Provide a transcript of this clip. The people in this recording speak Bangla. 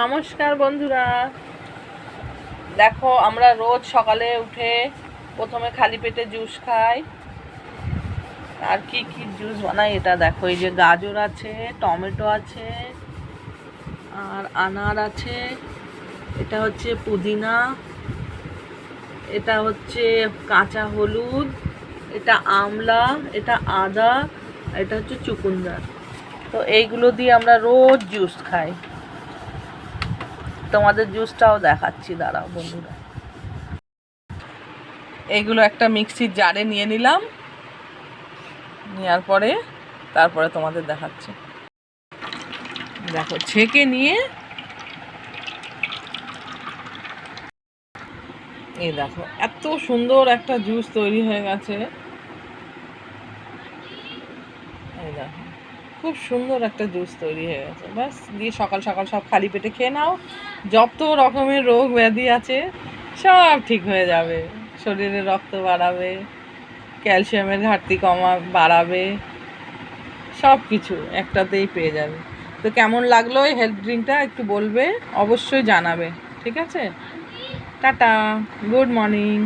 নমস্কার বন্ধুরা, দেখো আমরা রোজ সকালে উঠে প্রথমে খালি পেটে জুস খাই। আর কি কি জুস বানাই এটা দেখো, এই যে গাজর আছে, টমেটো আছে, আর আনার আছে, এটা হচ্ছে পুদিনা, এটা হচ্ছে কাঁচা হলুদ, এটা আমলা, এটা আদা, এটা হচ্ছে চুকুন্দর। তো এইগুলো দিয়ে আমরা রোজ জুস খাই। তোমাদের জুসটাও দেখাচ্ছি, দাঁড়াও বন্ধুরা। এইগুলো একটা মিক্সির জারে নিয়ে নিলাম, নেওয়ার পরে তারপরে তোমাদের দেখাচ্ছি। দেখো ছেঁকে নিয়ে এই দেখো এত সুন্দর একটা জুস তৈরি হয়ে গেছে। এই দেখো খুব সুন্দর একটা জুস তৈরি হয়ে গেছে। ব্যাস দিয়ে সকাল সকাল সব খালি পেটে খেয়ে নাও, যত রকমের রোগ ব্যাধি আছে সব ঠিক হয়ে যাবে। শরীরে রক্ত বাড়াবে, ক্যালসিয়ামের ঘাটতি বাড়াবে, সব কিছু একটাতেই পেয়ে যাবে। তো কেমন লাগলো এই হেলথ ড্রিঙ্কটা একটু বলবে, অবশ্যই জানাবে। ঠিক আছে, টাটা, গুড মর্নিং।